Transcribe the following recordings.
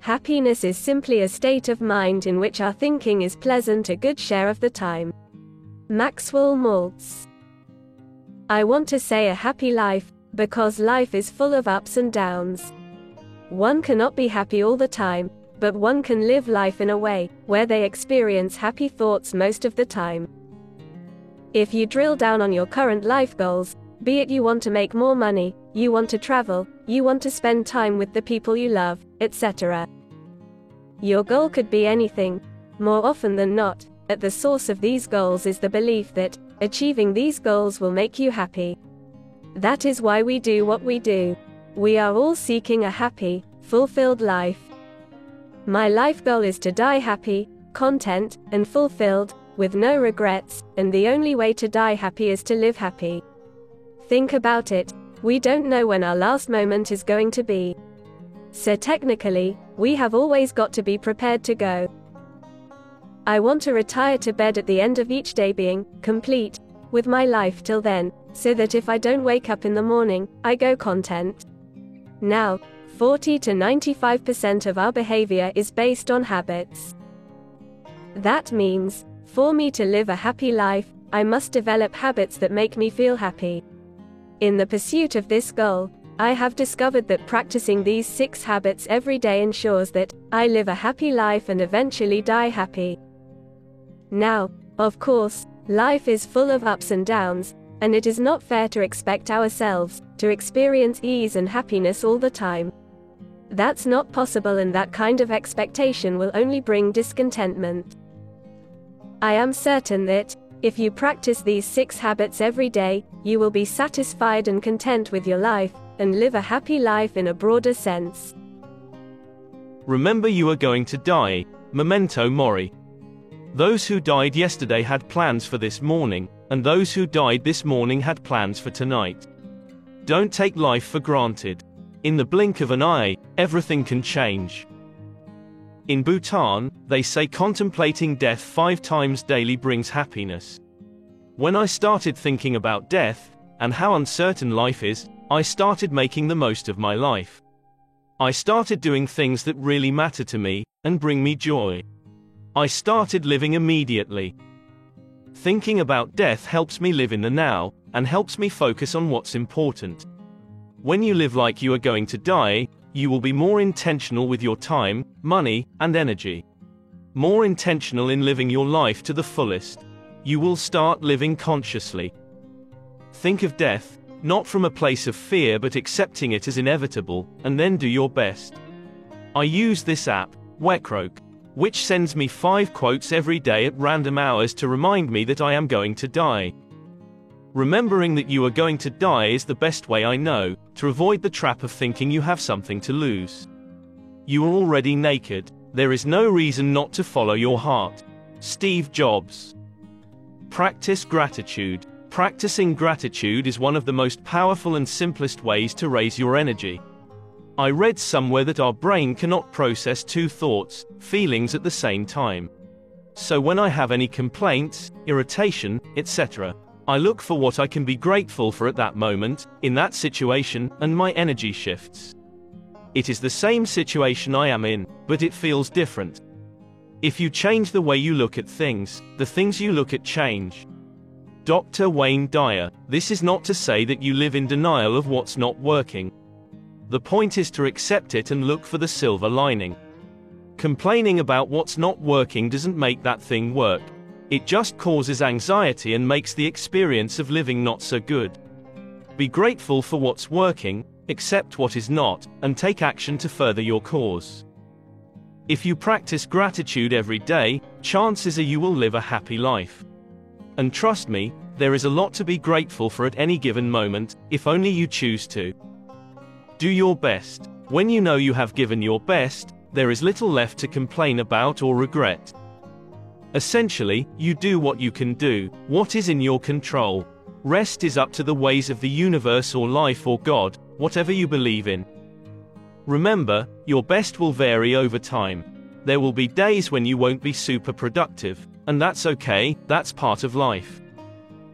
Happiness is simply a state of mind in which our thinking is pleasant a good share of the time. Maxwell Maltz. I want to say a happy life, because life is full of ups and downs. One cannot be happy all the time, but one can live life in a way where they experience happy thoughts most of the time. If you drill down on your current life goals, be it you want to make more money, you want to travel, you want to spend time with the people you love, etc. Your goal could be anything. More often than not, at the source of these goals is the belief that achieving these goals will make you happy. That is why we do what we do. We are all seeking a happy, fulfilled life. My life goal is to die happy, content, and fulfilled, with no regrets, and the only way to die happy is to live happy. Think about it, we don't know when our last moment is going to be. So technically, we have always got to be prepared to go. I want to retire to bed at the end of each day being complete with my life till then, so that if I don't wake up in the morning, I go content. Now, 40 to 95% of our behavior is based on habits. That means, for me to live a happy life, I must develop habits that make me feel happy. In the pursuit of this goal, I have discovered that practicing these 6 habits every day ensures that I live a happy life and eventually die happy. Now, of course, life is full of ups and downs, and it is not fair to expect ourselves to experience ease and happiness all the time. That's not possible, and that kind of expectation will only bring discontentment. I am certain that, if you practice these 6 habits every day, you will be satisfied and content with your life, and live a happy life in a broader sense. Remember, you are going to die. Memento mori. Those who died yesterday had plans for this morning, and those who died this morning had plans for tonight. Don't take life for granted. In the blink of an eye, everything can change. In Bhutan, they say contemplating death 5 times daily brings happiness. When I started thinking about death, and how uncertain life is, I started making the most of my life. I started doing things that really matter to me, and bring me joy. I started living immediately. Thinking about death helps me live in the now, and helps me focus on what's important. When you live like you are going to die, you will be more intentional with your time, money, and energy. More intentional in living your life to the fullest. You will start living consciously. Think of death, not from a place of fear but accepting it as inevitable, and then do your best. I use this app, Wekroke, which sends me 5 quotes every day at random hours to remind me that I am going to die. Remembering that you are going to die is the best way I know to avoid the trap of thinking you have something to lose. You are already naked. There is no reason not to follow your heart. Steve Jobs. Practice gratitude. Practicing gratitude is one of the most powerful and simplest ways to raise your energy. I read somewhere that our brain cannot process 2 thoughts, feelings at the same time. So when I have any complaints, irritation, etc., I look for what I can be grateful for at that moment, in that situation, and my energy shifts. It is the same situation I am in, but it feels different. If you change the way you look at things, the things you look at change. Dr. Wayne Dyer. This is not to say that you live in denial of what's not working. The point is to accept it and look for the silver lining. Complaining about what's not working doesn't make that thing work. It just causes anxiety and makes the experience of living not so good. Be grateful for what's working, accept what is not, and take action to further your cause. If you practice gratitude every day, chances are you will live a happy life. And trust me, there is a lot to be grateful for at any given moment, if only you choose to. Do your best. When you know you have given your best, there is little left to complain about or regret. Essentially, you do what you can do, what is in your control. Rest is up to the ways of the universe or life or God, whatever you believe in. Remember, your best will vary over time. There will be days when you won't be super productive, and that's okay, that's part of life.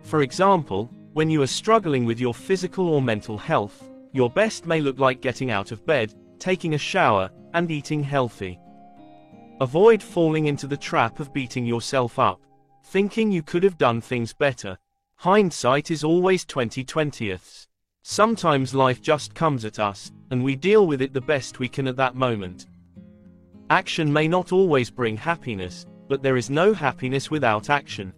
For example, when you are struggling with your physical or mental health, your best may look like getting out of bed, taking a shower, and eating healthy. Avoid falling into the trap of beating yourself up, thinking you could have done things better. Hindsight is always 20/20. Sometimes life just comes at us, and we deal with it the best we can at that moment. Action may not always bring happiness, but there is no happiness without action.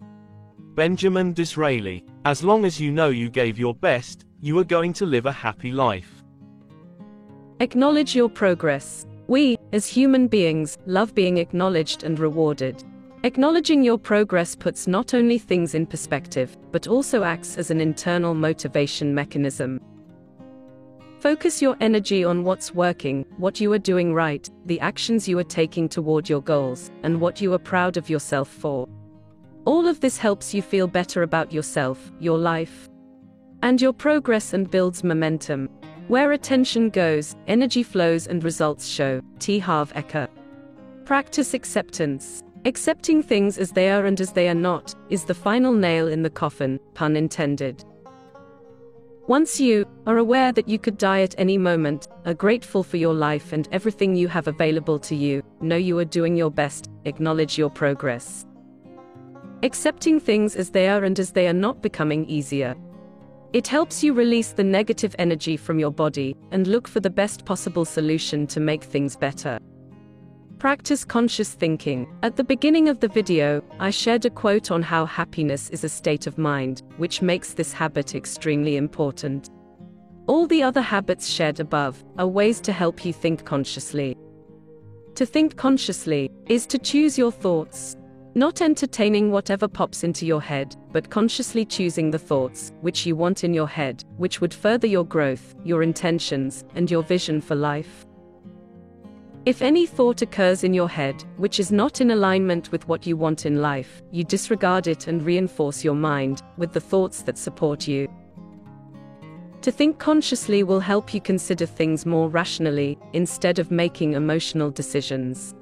Benjamin Disraeli. As long as you know you gave your best, you are going to live a happy life. Acknowledge your progress. We, as human beings, love being acknowledged and rewarded. Acknowledging your progress puts not only things in perspective, but also acts as an internal motivation mechanism. Focus your energy on what's working, what you are doing right, the actions you are taking toward your goals, and what you are proud of yourself for. All of this helps you feel better about yourself, your life, and your progress, and builds momentum. Where attention goes, energy flows and results show. T. Harv Eker. Practice acceptance. Accepting things as they are and as they are not, is the final nail in the coffin, pun intended. Once you are aware that you could die at any moment, are grateful for your life and everything you have available to you, know you are doing your best, acknowledge your progress. Accepting things as they are and as they are not becoming easier. It helps you release the negative energy from your body, and look for the best possible solution to make things better. Practice conscious thinking. At the beginning of the video, I shared a quote on how happiness is a state of mind, which makes this habit extremely important. All the other habits shared above are ways to help you think consciously. To think consciously is to choose your thoughts. Not entertaining whatever pops into your head, but consciously choosing the thoughts which you want in your head, which would further your growth, your intentions, and your vision for life. If any thought occurs in your head, which is not in alignment with what you want in life, you disregard it and reinforce your mind with the thoughts that support you. To think consciously will help you consider things more rationally, instead of making emotional decisions.